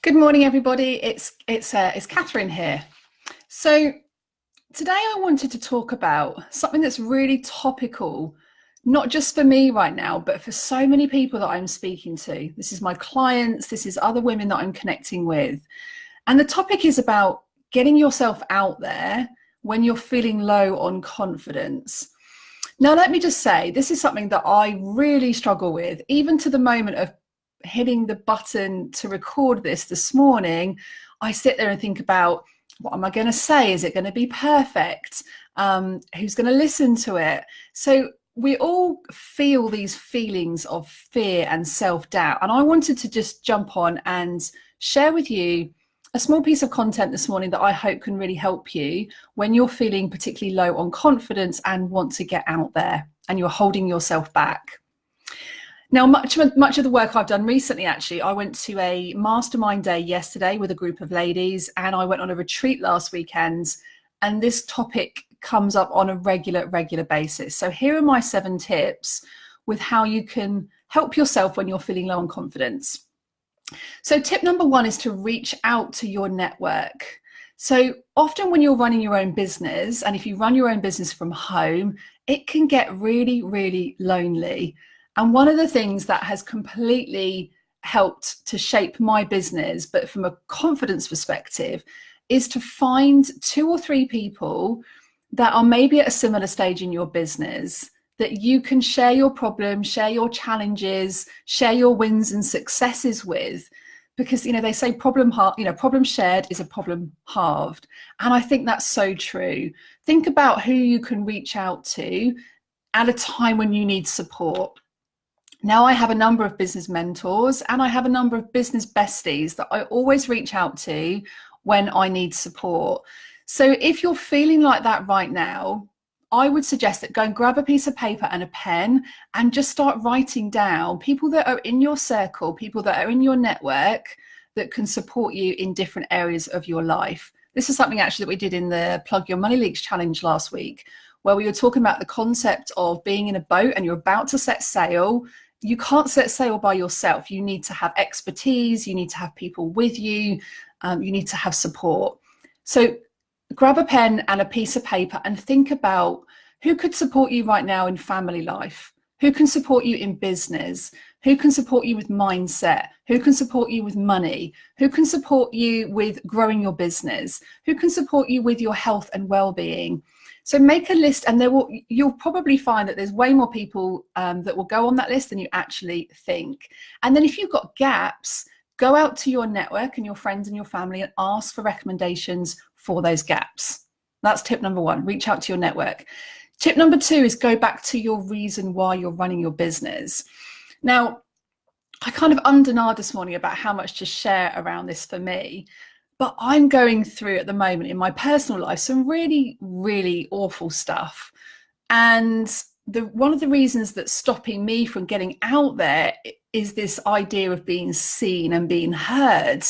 Good morning, everybody. It's Catherine here. So today I wanted to talk about something that's really topical, not just for me right now, but for so many people that I'm speaking to. This is my clients, this is other women that I'm connecting with. And the topic is about getting yourself out there when you're feeling low on confidence. Now, let me just say, this is something that I really struggle with, even to the moment of hitting the button to record this morning. I sit there and think about, what am I going to say? Is it going to be perfect? Who's going to listen to it? So we all feel these feelings of fear and self-doubt. And I wanted to just jump on and share with you a small piece of content this morning that I hope can really help you when you're feeling particularly low on confidence and want to get out there and you're holding yourself back. Now, much of the work I've done recently, actually, I went to a mastermind day yesterday with a group of ladies, and I went on a retreat last weekend, and this topic comes up on a regular basis. So here are my 7 tips with how you can help yourself when you're feeling low on confidence. So tip number 1 is to reach out to your network. So often when you're running your own business, and if you run your own business from home, it can get really lonely. And one of the things that has completely helped to shape my business, but from a confidence perspective, is to find 2 or 3 people that are maybe at a similar stage in your business that you can share your problems, share your challenges, share your wins and successes with. Because, they say problem shared is a problem halved. And I think that's so true. Think about who you can reach out to at a time when you need support. Now, I have a number of business mentors and I have a number of business besties that I always reach out to when I need support. So if you're feeling like that right now, I would suggest that go and grab a piece of paper and a pen and just start writing down people that are in your circle, people that are in your network that can support you in different areas of your life. This is something actually that we did in the Plug Your Money Leaks challenge last week, where we were talking about the concept of being in a boat and you're about to set sail. You can't set sail by yourself. You need to have expertise. You need to have people with you. You need to have support. So grab a pen and a piece of paper and think about who could support you right now in family life, who can support you in business, who can support you with mindset, who can support you with money, who can support you with growing your business, who can support you with your health and well-being. So make a list, and you'll probably find that there's way more people that will go on that list than you actually think. And then if you've got gaps, go out to your network and your friends and your family and ask for recommendations for those gaps. That's tip number 1, reach out to your network. Tip number 2 is go back to your reason why you're running your business. Now, I kind of undenied this morning about how much to share around this for me. But I'm going through at the moment in my personal life some really awful stuff. And one of the reasons that's stopping me from getting out there is this idea of being seen and being heard.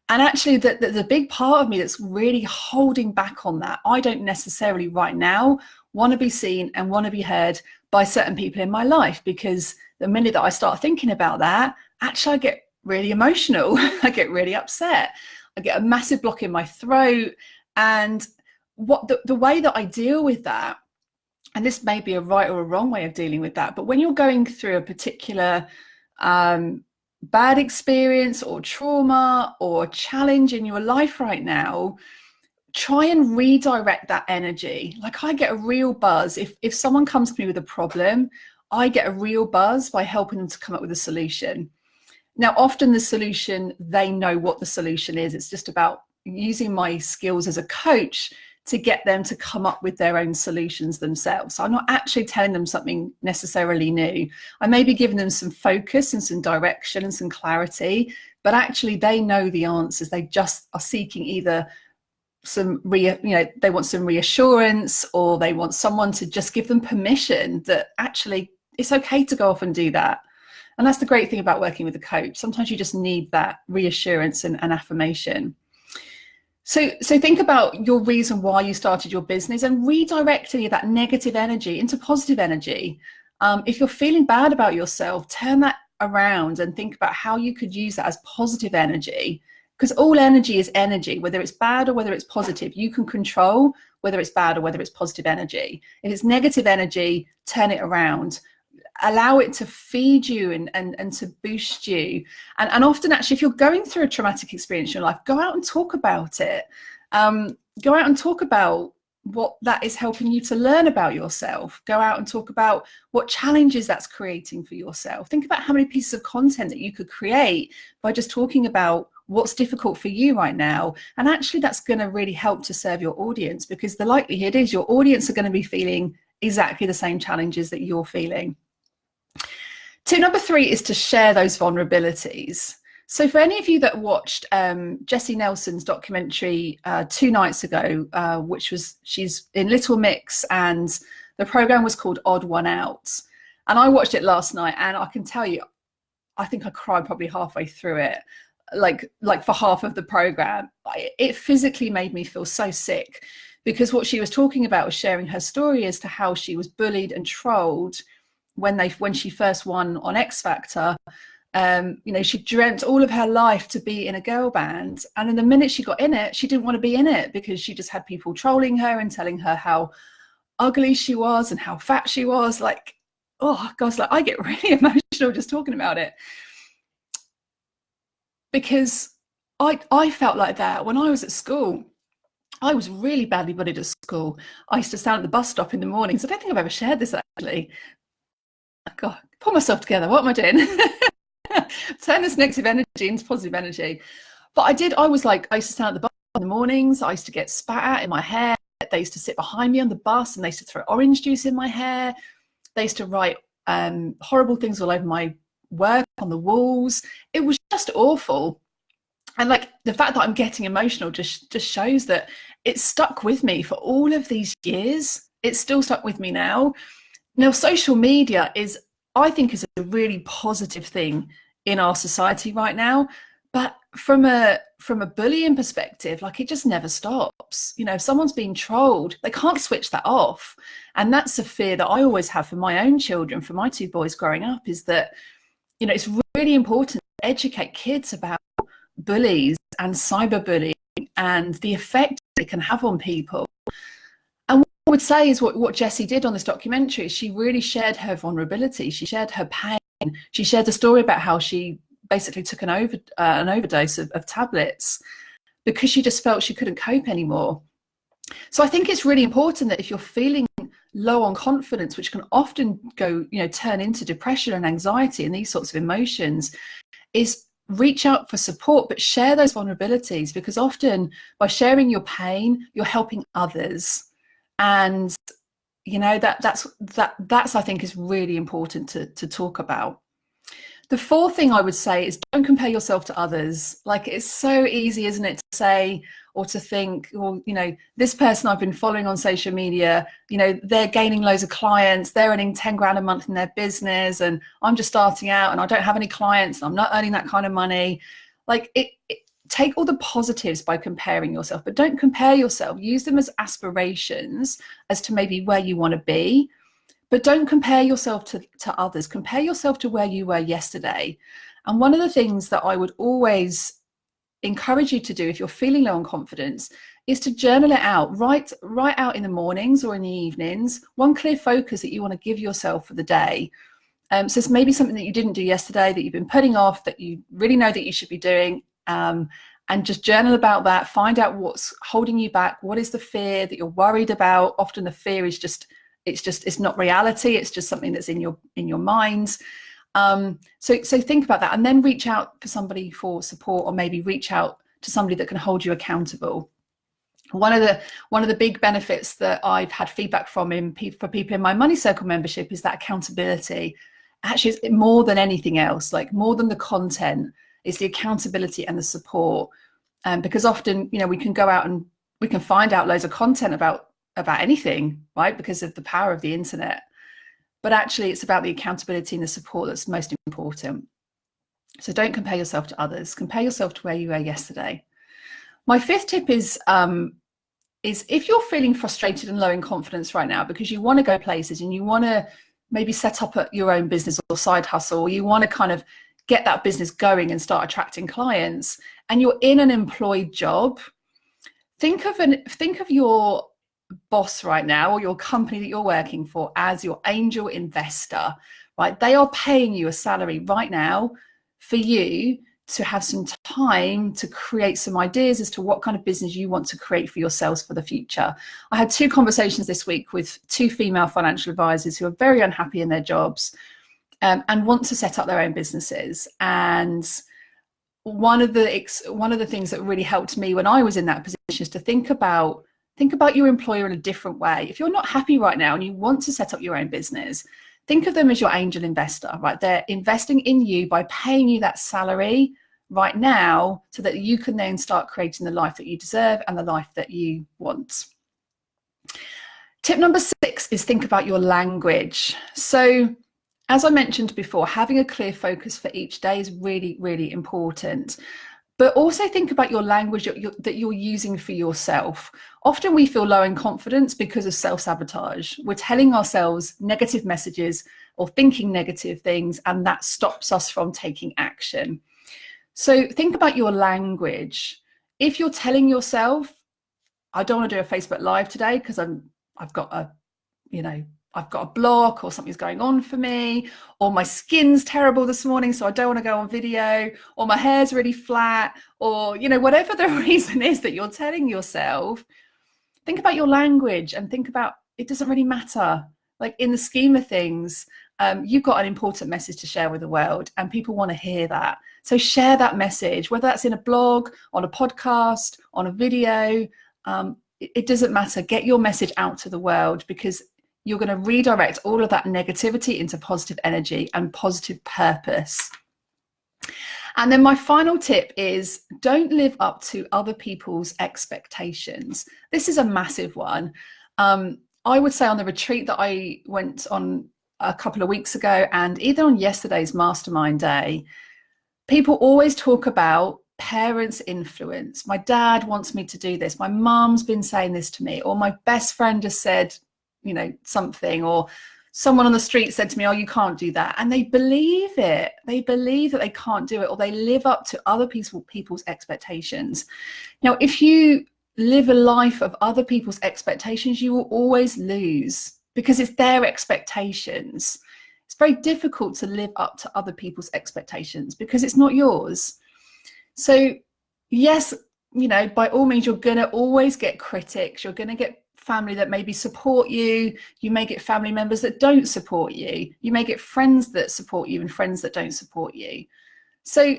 And actually, there's a big part of me that's really holding back on that. I don't necessarily right now want to be seen and want to be heard by certain people in my life, because the minute that I start thinking about that, actually I get really emotional. I get really upset. I get a massive block in my throat. And what the way that I deal with that, and this may be a right or a wrong way of dealing with that, but when you're going through a particular bad experience or trauma or challenge in your life right now, try and redirect that energy. Like, I get a real buzz. If someone comes to me with a problem, I get a real buzz by helping them to come up with a solution. Now, often the solution, they know what the solution is. It's just about using my skills as a coach to get them to come up with their own solutions themselves. So I'm not actually telling them something necessarily new. I may be giving them some focus and some direction and some clarity, but actually they know the answers. They just are seeking either they want some reassurance, or they want someone to just give them permission that actually it's okay to go off and do that. And that's the great thing about working with a coach. Sometimes you just need that reassurance and affirmation. So think about your reason why you started your business and redirect any of that negative energy into positive energy. If you're feeling bad about yourself, turn that around and think about how you could use that as positive energy. because all energy is energy, whether it's bad or whether it's positive. You can control whether it's bad or whether it's positive energy. If it's negative energy, turn it around. Allow it to feed you and to boost you. And often, actually, if you're going through a traumatic experience in your life, go out and talk about it. Go out and talk about what that is helping you to learn about yourself. Go out and talk about what challenges that's creating for yourself. Think about how many pieces of content that you could create by just talking about what's difficult for you right now. And actually, that's going to really help to serve your audience, because the likelihood is your audience are going to be feeling exactly the same challenges that you're feeling. Tip number 3 is to share those vulnerabilities. So for any of you that watched Jessie Nelson's documentary 2 nights ago, she's in Little Mix, and the program was called Odd One Out. And I watched it last night, and I can tell you, I think I cried probably halfway through it, like for half of the program. It physically made me feel so sick, because what she was talking about was sharing her story as to how she was bullied and trolled when she first won on X Factor. She dreamt all of her life to be in a girl band, and then the minute she got in it, she didn't want to be in it, because she just had people trolling her and telling her how ugly she was and how fat she was. Like, oh gosh, like I get really emotional just talking about it, because I felt like that when I was at school. I was really badly bullied at school. I used to stand at the bus stop in the mornings. I don't think I've ever shared this, actually. God, pull myself together. What am I doing? Turn this negative energy into positive energy. But I used to stand at the bus in the mornings. I used to get spat at in my hair. They used to sit behind me on the bus, and they used to throw orange juice in my hair. They used to write horrible things all over my work on the walls. It was just awful. And like the fact that I'm getting emotional just shows that it stuck with me for all of these years. It's still stuck with me now. Now, social media I think is a really positive thing in our society right now. But from a bullying perspective, like, it just never stops. If someone's being trolled, they can't switch that off. And that's a fear that I always have for my own children, for my 2 boys growing up, is that, it's really important to educate kids about bullies and cyberbullying and the effect it can have on people. And what I would say is what Jessie did on this documentary is she really shared her vulnerability. She shared her pain. She shared the story about how she basically took an overdose of tablets because she just felt she couldn't cope anymore. So I think it's really important that if you're feeling low on confidence, which can often turn into depression and anxiety and these sorts of emotions, is reach out for support, but share those vulnerabilities, because often by sharing your pain, you're helping others. And that's I think is really important to talk about. The 4th thing I would say is don't compare yourself to others. Like, it's so easy, isn't it, to say or to think, well, this person I've been following on social media, they're gaining loads of clients, they're earning 10 grand a month in their business, and I'm just starting out and I don't have any clients and I'm not earning that kind of money. Like, take all the positives by comparing yourself, but don't compare yourself. Use them as aspirations as to maybe where you want to be. But don't compare yourself to others. Compare yourself to where you were yesterday. And one of the things that I would always encourage you to do if you're feeling low on confidence is to journal it out. Write out in the mornings or in the evenings one clear focus that you want to give yourself for the day. So it's maybe something that you didn't do yesterday that you've been putting off that you really know that you should be doing. And just journal about that. Find out what's holding you back. What is the fear that you're worried about? Often the fear is it's not reality. It's just something that's in your mind. So think about that, and then reach out for somebody for support, or maybe reach out to somebody that can hold you accountable. One of the big benefits that I've had feedback from for people in my Money Circle membership is that accountability. Actually, it's more than anything else, like more than the content, is the accountability and the support. Because often, we can go out and we can find out loads of content about anything, right? Because of the power of the internet. But actually, it's about the accountability and the support that's most important. So don't compare yourself to others. Compare yourself to where you were yesterday. My 5th tip is if you're feeling frustrated and low in confidence right now because you want to go places and you want to maybe set up your own business or side hustle, or you want to kind of get that business going and start attracting clients, and you're in an employed job, think of your boss right now, or your company that you're working for, as your angel investor, right? They are paying you a salary right now for you to have some time to create some ideas as to what kind of business you want to create for yourselves for the future. I had 2 conversations this week with 2 female financial advisors who are very unhappy in their jobs, and want to set up their own businesses. And one of the things that really helped me when I was in that position is to think about your employer in a different way. If you're not happy right now and you want to set up your own business, think of them as your angel investor, right? They're investing in you by paying you that salary right now so that you can then start creating the life that you deserve and the life that you want. Tip number 6 is think about your language. So, as I mentioned before, having a clear focus for each day is really, really important. But also think about your language that you're using for yourself. Often we feel low in confidence because of self-sabotage. We're telling ourselves negative messages or thinking negative things, and that stops us from taking action. So think about your language. If you're telling yourself, I don't want to do a Facebook Live today because I've got a block, or something's going on for me, or my skin's terrible this morning, so I don't want to go on video, or my hair's really flat, or, whatever the reason is that you're telling yourself, think about your language and think about, it doesn't really matter. Like, in the scheme of things, you've got an important message to share with the world, and people want to hear that. So share that message, whether that's in a blog, on a podcast, on a video, it doesn't matter. Get your message out to the world, because you're going to redirect all of that negativity into positive energy and positive purpose. And then my final tip is, don't live up to other people's expectations. This is a massive one. I would say on the retreat that I went on a couple of weeks ago, and even on yesterday's mastermind day, people always talk about parents' influence. My dad wants me to do this. My mum's been saying this to me, or my best friend has said, something, or someone on the street said to me, oh, you can't do that. And they believe it. They believe that they can't do it, or they live up to other people's expectations. Now, if you live a life of other people's expectations, you will always lose, because it's their expectations. It's very difficult to live up to other people's expectations because it's not yours. So yes, by all means, you're going to always get critics. You're going to get family that maybe support you. You may get family members that don't support you. You may get friends that support you and friends that don't support you. So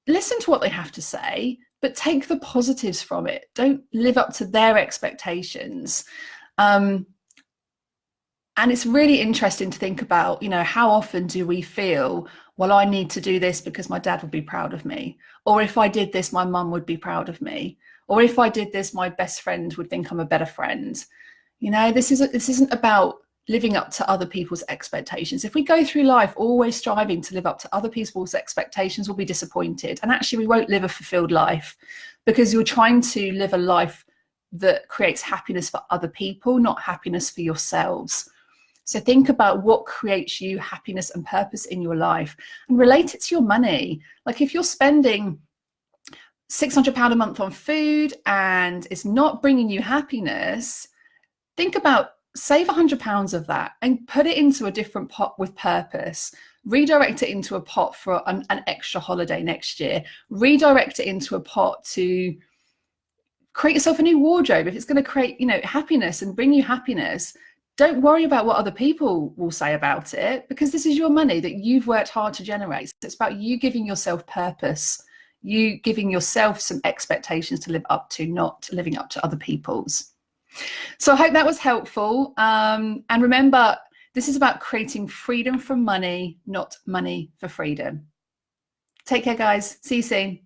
listen to what they have to say, but take the positives from it. Don't live up to their expectations. And it's really interesting to think about, how often do we feel, well, I need to do this because my dad would be proud of me. Or if I did this, my mum would be proud of me. Or if I did this, my best friend would think I'm a better friend. This isn't about living up to other people's expectations. If we go through life always striving to live up to other people's expectations, we'll be disappointed. And actually, we won't live a fulfilled life, because you're trying to live a life that creates happiness for other people, not happiness for yourselves. So think about what creates you happiness and purpose in your life, and relate it to your money. Like, if you're spending £600 a month on food and it's not bringing you happiness, think about, save £100 of that and put it into a different pot with purpose. Redirect it into a pot for an extra holiday next year. Redirect it into a pot to create yourself a new wardrobe. If it's going to create, happiness and bring you happiness, don't worry about what other people will say about it, because this is your money that you've worked hard to generate. So it's about you giving yourself purpose, you giving yourself some expectations to live up to, not living up to other people's. So I hope that was helpful. And remember, this is about creating freedom from money, not money for freedom. Take care, guys. See you soon.